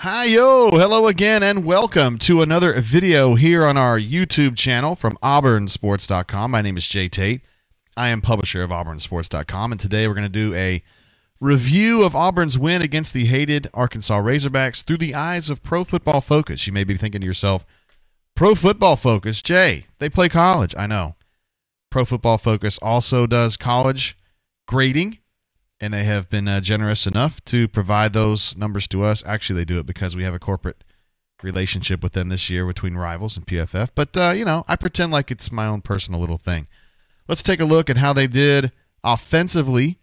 Hi, yo, hello again, and welcome to another video here on our YouTube channel from auburnsports.com. My name is Jay Tate. I am publisher of auburnsports.com, and today we're going to do a review of Auburn's win against the hated Arkansas Razorbacks through the eyes of Pro Football Focus. You may be thinking to yourself, Pro Football Focus, Jay, they play college. I know. Pro Football Focus also does college grading, and they have been generous enough to provide those numbers to us. Actually, they do it because we have a corporate relationship with them this year between Rivals and PFF. But, I pretend like it's my own personal little thing. Let's take a look at how they did offensively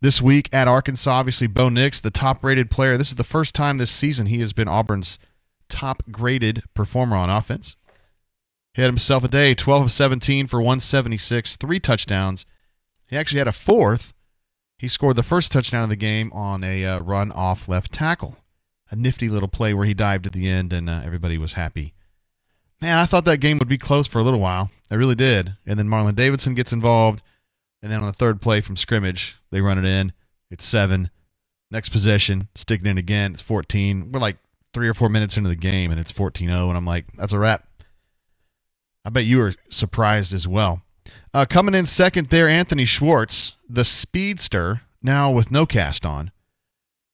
this week at Arkansas. Obviously, Beau Nicks, the top-rated player. This is the first time this season he has been Auburn's top-graded performer on offense. He had himself a day, 12 of 17 for 176, 3 touchdowns. He actually had a fourth. He scored the first touchdown of the game on a run off left tackle. A nifty little play where he dived at the end, and everybody was happy. Man, I thought that game would be close for a little while. I really did. And then Marlon Davidson gets involved, and then on the third play from scrimmage, they run it in. It's 7. Next possession, stick it in again. It's 14. We're like 3 or 4 minutes into the game, and it's 14-0, and I'm like, that's a wrap. I bet you were surprised as well. Coming in second there, Anthony Schwartz, the Speedster, now with no cast on.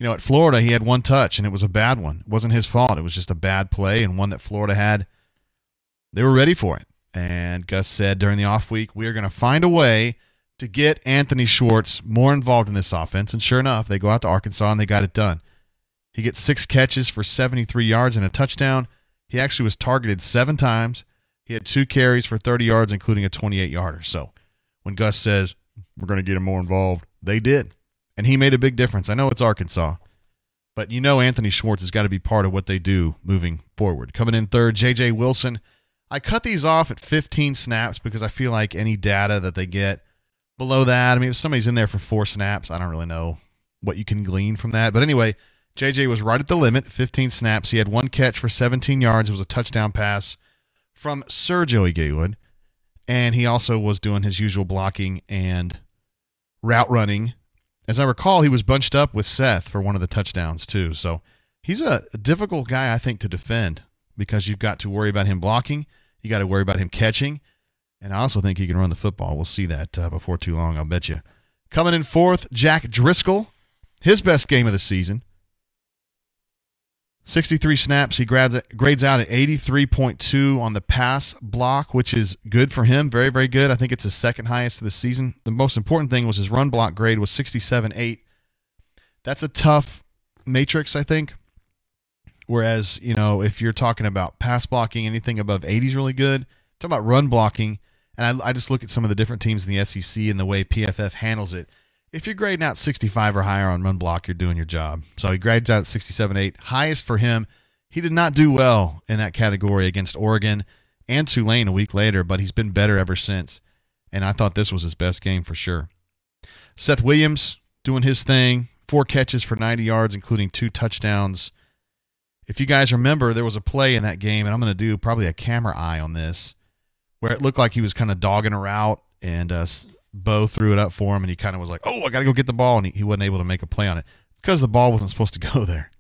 You know, at Florida, he had 1 touch, and it was a bad one. It wasn't his fault. It was just a bad play, and one that Florida had. They were ready for it. And Gus said during the off week, we are going to find a way to get Anthony Schwartz more involved in this offense. And sure enough, they go out to Arkansas, and they got it done. He gets 6 catches for 73 yards and a touchdown. He actually was targeted 7 times. He had 2 carries for 30 yards, including a 28-yarder. So when Gus says, we're going to get him more involved, they did. And he made a big difference. I know it's Arkansas, but you know Anthony Schwartz has got to be part of what they do moving forward. Coming in third, J.J. Wilson. I cut these off at 15 snaps because I feel like any data that they get below that, I mean, if somebody's in there for 4 snaps, I don't really know what you can glean from that. But anyway, J.J. was right at the limit, 15 snaps. He had 1 catch for 17 yards. It was a touchdown pass from Sir Joey Gatewood, and he also was doing his usual blocking and route running. As I recall, he was bunched up with Seth for one of the touchdowns too. So he's a difficult guy, I think, to defend because you've got to worry about him blocking. You got to worry about him catching, and I also think he can run the football. We'll see that before too long, I'll bet you. Coming in fourth, Jack Driscoll, his best game of the season. 63 snaps. He grades out at 83.2 on the pass block, which is good for him. Very, very good. I think it's his second highest of the season. The most important thing was his run block grade was 67.8. That's a tough matrix, I think. Whereas, you know, if you're talking about pass blocking, anything above 80 is really good. Talking about run blocking, and I just look at some of the different teams in the SEC and the way PFF handles it. If you're grading out 65 or higher on run block, you're doing your job. So he grades out at 67.8. Highest for him. He did not do well in that category against Oregon and Tulane a week later, but he's been better ever since. And I thought this was his best game for sure. Seth Williams doing his thing. 4 catches for 90 yards, including 2 touchdowns. If you guys remember, there was a play in that game, and I'm going to do probably a camera eye on this, where it looked like he was kind of dogging a route, and Beau threw it up for him, and he kind of was like, oh, I got to go get the ball, and he wasn't able to make a play on it because the ball wasn't supposed to go there.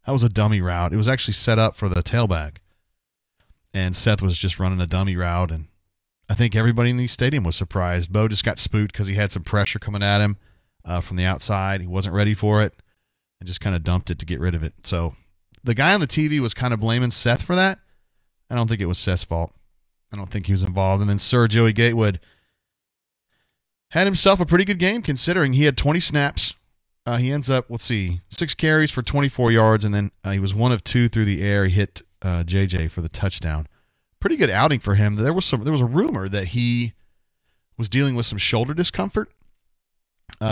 That was a dummy route. It was actually set up for the tailback, and Seth was just running a dummy route, and I think everybody in the stadium was surprised. Beau just got spooked because he had some pressure coming at him from the outside. He wasn't ready for it and just kind of dumped it to get rid of it. So the guy on the TV was kind of blaming Seth for that. I don't think it was Seth's fault. I don't think he was involved. And then Sir Joey Gatewood had himself a pretty good game considering he had 20 snaps. He ends up, 6 carries for 24 yards, and then he was 1 of 2 through the air. He hit JJ for the touchdown. Pretty good outing for him. There was a rumor that he was dealing with some shoulder discomfort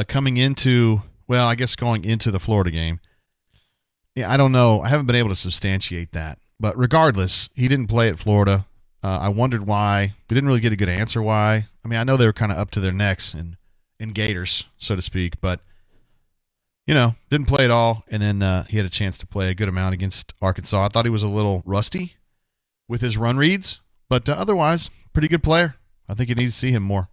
going into the Florida game. Yeah, I don't know. I haven't been able to substantiate that. But regardless, he didn't play at Florida. I wondered why. We didn't really get a good answer why. I mean, I know they were kind of up to their necks in gators, so to speak, but, you know, didn't play at all. And then he had a chance to play a good amount against Arkansas. I thought he was a little rusty with his run reads, but otherwise, pretty good player. I think you need to see him more.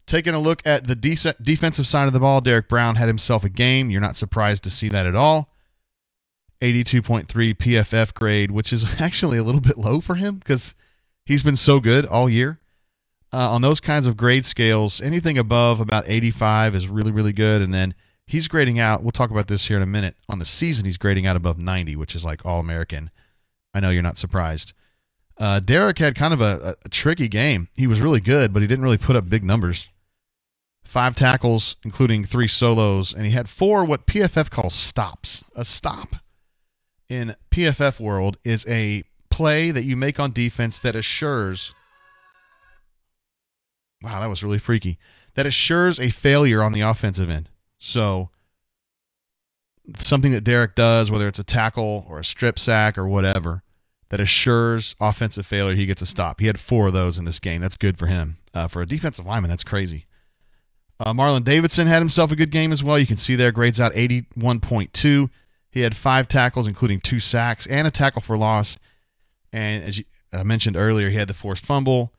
Taking a look at the defensive side of the ball, Derek Brown had himself a game. You're not surprised to see that at all. 82.3 PFF grade, which is actually a little bit low for him because he's been so good all year. On those kinds of grade scales, anything above about 85 is really, really good. And then he's grading out, we'll talk about this here in a minute, on the season he's grading out above 90, which is like All-American. I know you're not surprised. Derek had kind of a tricky game. He was really good, but he didn't really put up big numbers. 5 tackles, including 3 solos, and he had 4 what PFF calls stops. A stop in PFF world is a play that you make on defense that assures... Wow, that was really freaky. That assures a failure on the offensive end. So something that Derek does, whether it's a tackle or a strip sack or whatever, that assures offensive failure, he gets a stop. He had 4 of those in this game. That's good for him. For a defensive lineman, that's crazy. Marlon Davidson had himself a good game as well. You can see there, grades out 81.2. He had 5 tackles, including 2 sacks and a tackle for loss. And as I mentioned earlier, he had the forced fumble,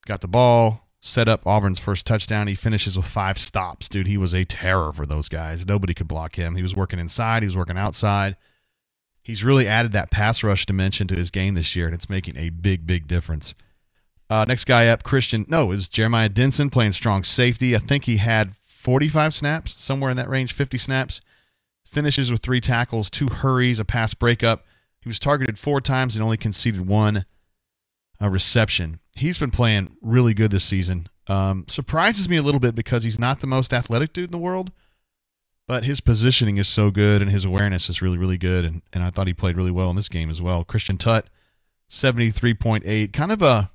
got the ball, set up Auburn's first touchdown. He finishes with 5 stops. Dude, he was a terror for those guys. Nobody could block him. He was working inside. He was working outside. He's really added that pass rush dimension to his game this year, and it's making a big, big difference. Next guy up, is Jeremiah Denson playing strong safety. I think he had 45 snaps, somewhere in that range, 50 snaps. Finishes with 3 tackles, 2 hurries, a pass breakup. He was targeted 4 times and only conceded 1 reception. He's been playing really good this season. Surprises me a little bit because he's not the most athletic dude in the world, but his positioning is so good and his awareness is really, really good, and I thought he played really well in this game as well. Christian Tutt, 73.8. Kind of a,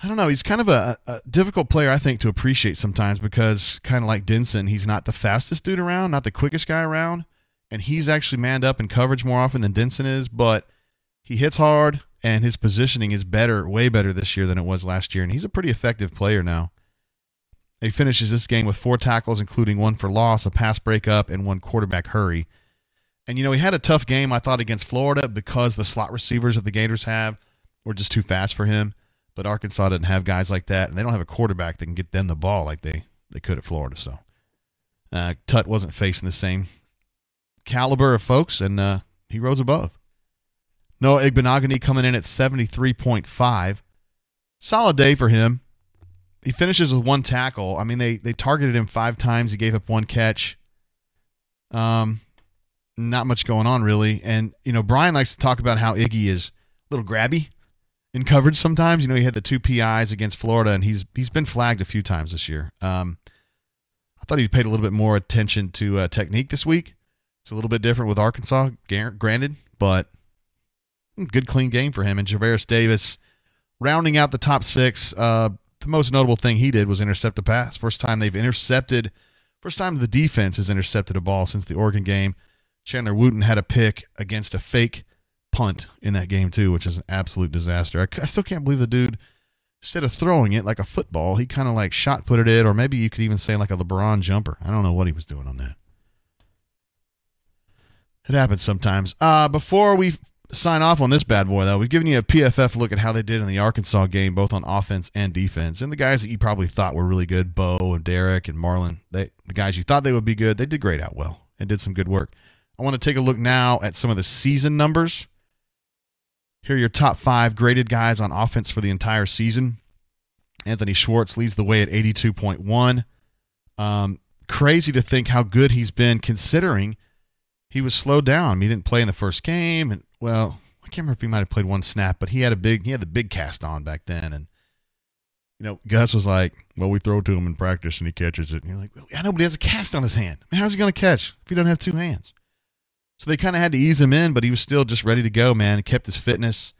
I don't know, he's kind of a difficult player, I think, to appreciate sometimes because kind of like Denson, he's not the fastest dude around, not the quickest guy around, and he's actually manned up in coverage more often than Denson is, but he hits hard, and his positioning is better, way better this year than it was last year, and he's a pretty effective player now. He finishes this game with 4 tackles, including 1 for loss, a pass breakup, and 1 quarterback hurry. And, he had a tough game, I thought, against Florida because the slot receivers that the Gators have were just too fast for him. But Arkansas didn't have guys like that, and they don't have a quarterback that can get them the ball like they could at Florida. So Tutt wasn't facing the same caliber of folks, and he rose above. Noah Igbenogany coming in at 73.5. Solid day for him. He finishes with 1 tackle. I mean, they targeted him 5 times. He gave up 1 catch. Not much going on, really. And, Brian likes to talk about how Iggy is a little grabby in coverage sometimes. He had the 2 PIs against Florida, and he's been flagged a few times this year. I thought he paid a little bit more attention to technique this week. It's a little bit different with Arkansas, granted, but good, clean game for him. And Javaris Davis rounding out the top 6. The most notable thing he did was intercept a pass. First time the defense has intercepted a ball since the Oregon game. Chandler Wooten had a pick against a fake punt in that game too, which is an absolute disaster. I still can't believe the dude, instead of throwing it like a football, he kind of like shot-putted it, or maybe you could even say like a LeBron jumper. I don't know what he was doing on that. It happens sometimes. Before we sign off on this bad boy, though, we've given you a PFF look at how they did in the Arkansas game, both on offense and defense. And the guys that you probably thought were really good, Beau and Derek and Marlon, the guys you thought they would be good, they did grade out well and did some good work. I want to take a look now at some of the season numbers. Here are your top 5 graded guys on offense for the entire season. Anthony Schwartz leads the way at 82.1. Crazy to think how good he's been considering he was slowed down. He didn't play in the first game, and well, I can't remember if he might have played 1 snap, but he had the big cast on back then, and Gus was like, "Well, we throw it to him in practice, and he catches it." And you're like, "Well, I know, but he has a cast on his hand. I mean, how's he going to catch if he doesn't have 2 hands?" So they kind of had to ease him in, but he was still just ready to go, man. He kept his fitness,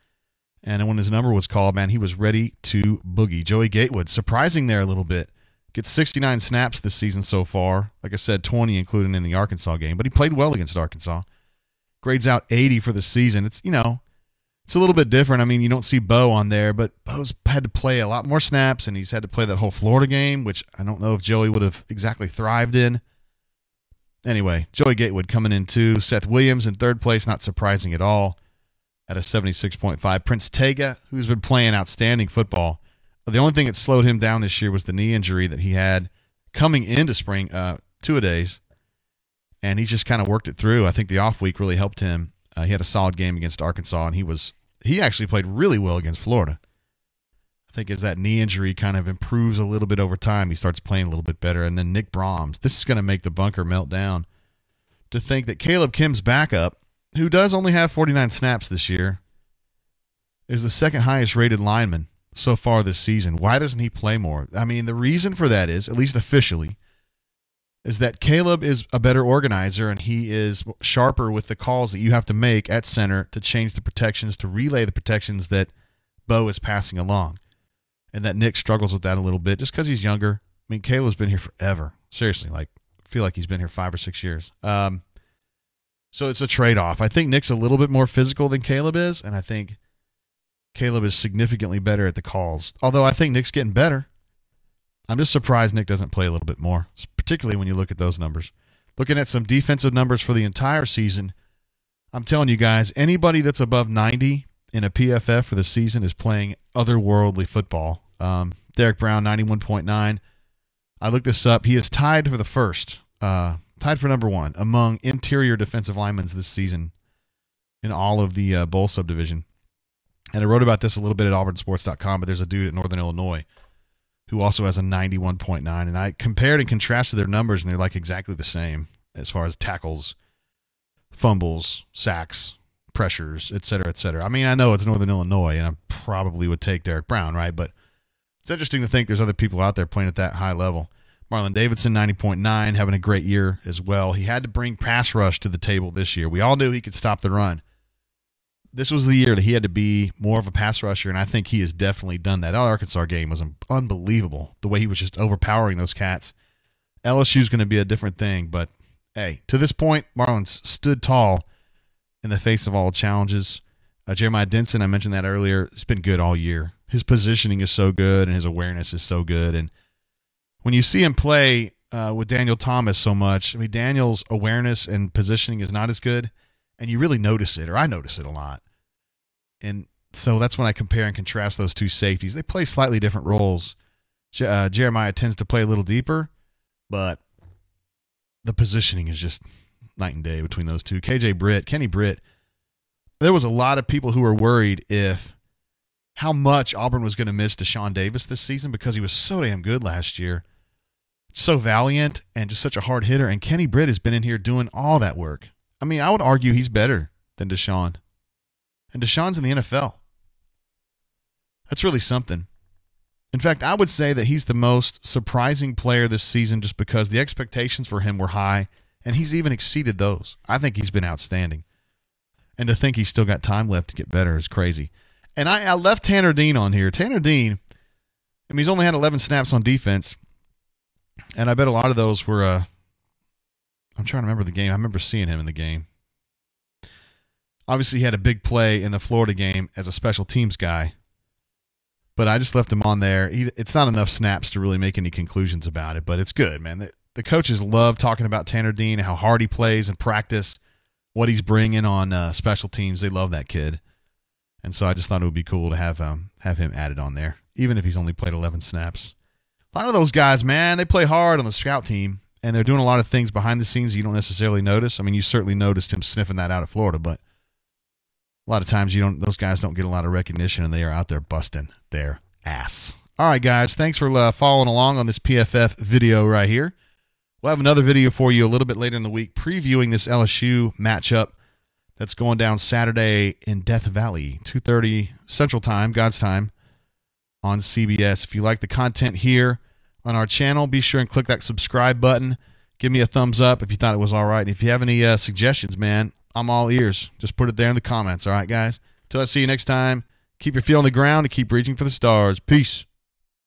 and when his number was called, man, he was ready to boogie. Joey Gatewood, surprising there a little bit. Gets 69 snaps this season so far. Like I said, 20 included in the Arkansas game. But he played well against Arkansas. Grades out 80 for the season. It's, it's a little bit different. I mean, you don't see Beau on there, but Beau's had to play a lot more snaps, and he's had to play that whole Florida game, which I don't know if Joey would have exactly thrived in. Anyway, Joey Gatewood coming in 2. Seth Williams in 3rd place, not surprising at all, at a 76.5. Prince Tega, who's been playing outstanding football. The only thing that slowed him down this year was the knee injury that he had coming into spring, 2-a-days. and he's just kind of worked it through. I think the off week really helped him. He had a solid game against Arkansas, and he actually played really well against Florida. I think as that knee injury kind of improves a little bit over time, he starts playing a little bit better. And then Nick Brahms, this is going to make the bunker melt down. To think that Caleb Kim's backup, who does only have 49 snaps this year, is the second highest rated lineman so far this season. Why doesn't he play more? I mean, the reason for that is, at least officially, is that Caleb is a better organizer and he is sharper with the calls that you have to make at center to change the protections, to relay the protections that Beau is passing along. And that Nick struggles with that a little bit just because he's younger. I mean, Caleb's been here forever. Seriously, I feel like he's been here 5 or 6 years. So it's a trade-off. I think Nick's a little bit more physical than Caleb is, and I think Caleb is significantly better at the calls. Although I think Nick's getting better. I'm just surprised Nick doesn't play a little bit more, particularly when you look at those numbers. Looking at some defensive numbers for the entire season, I'm telling you guys, anybody that's above 90 in a PFF for the season is playing otherworldly football. Derek Brown, 91.9. I looked this up. He is tied for the first, tied for number 1 among interior defensive linemen this season in all of the bowl subdivision. And I wrote about this a little bit at auburnsports.com, but there's a dude at Northern Illinois who also has a 91.9. And I compared and contrasted their numbers, and they're like exactly the same as far as tackles, fumbles, sacks, pressures, et cetera, et cetera. I mean, I know it's Northern Illinois, and I probably would take Derek Brown, right? But it's interesting to think there's other people out there playing at that high level. Marlon Davidson, 90.9, having a great year as well. He had to bring pass rush to the table this year. We all knew he could stop the run. This was the year that he had to be more of a pass rusher, and I think he has definitely done that. That Arkansas game was unbelievable, the way he was just overpowering those cats. LSU's going to be a different thing, but, hey, to this point, Marlon's stood tall in the face of all challenges. Jeremiah Denson, I mentioned that earlier, it's been good all year. His positioning is so good, and his awareness is so good. And when you see him play with Daniel Thomas so much, I mean, Daniel's awareness and positioning is not as good, and you really notice it, or I notice it a lot. And so that's when I compare and contrast those two safeties. They play slightly different roles. Jeremiah tends to play a little deeper, but the positioning is just night and day between those two. Kenny Britt, there was a lot of people who were worried how much Auburn was going to miss Deshaun Davis this season because he was so damn good last year. So valiant and just such a hard hitter. And Kenny Britt has been in here doing all that work. I mean, I would argue he's better than Deshaun. And Deshaun's in the NFL. That's really something. In fact, I would say that he's the most surprising player this season just because the expectations for him were high, and he's even exceeded those. I think he's been outstanding. And to think he's still got time left to get better is crazy. And I left Tanner Dean on here. Tanner Dean, I mean, he's only had 11 snaps on defense, and I bet a lot of those were I'm trying to remember the game. I remember seeing him in the game. Obviously, he had a big play in the Florida game as a special teams guy, but I just left him on there. It's not enough snaps to really make any conclusions about it, but it's good, man. The coaches love talking about Tanner Dean, how hard he plays in practice, what he's bringing on special teams. They love that kid. And so I just thought it would be cool to have him added on there, even if he's only played 11 snaps. A lot of those guys, man, they play hard on the scout team, and they're doing a lot of things behind the scenes you don't necessarily notice. I mean, you certainly noticed him sniffing that out at Florida, but a lot of times those guys don't get a lot of recognition, and they are out there busting their ass. All right, guys, thanks for following along on this PFF video right here. We'll have another video for you a little bit later in the week previewing this LSU matchup that's going down Saturday in Death Valley, 2:30 Central Time, God's time, on CBS. If you like the content here on our channel, be sure and click that subscribe button. Give me a thumbs up if you thought it was all right. And if you have any suggestions, man, I'm all ears. Just put it there in the comments. All right, guys? Till I see you next time, keep your feet on the ground and keep reaching for the stars. Peace.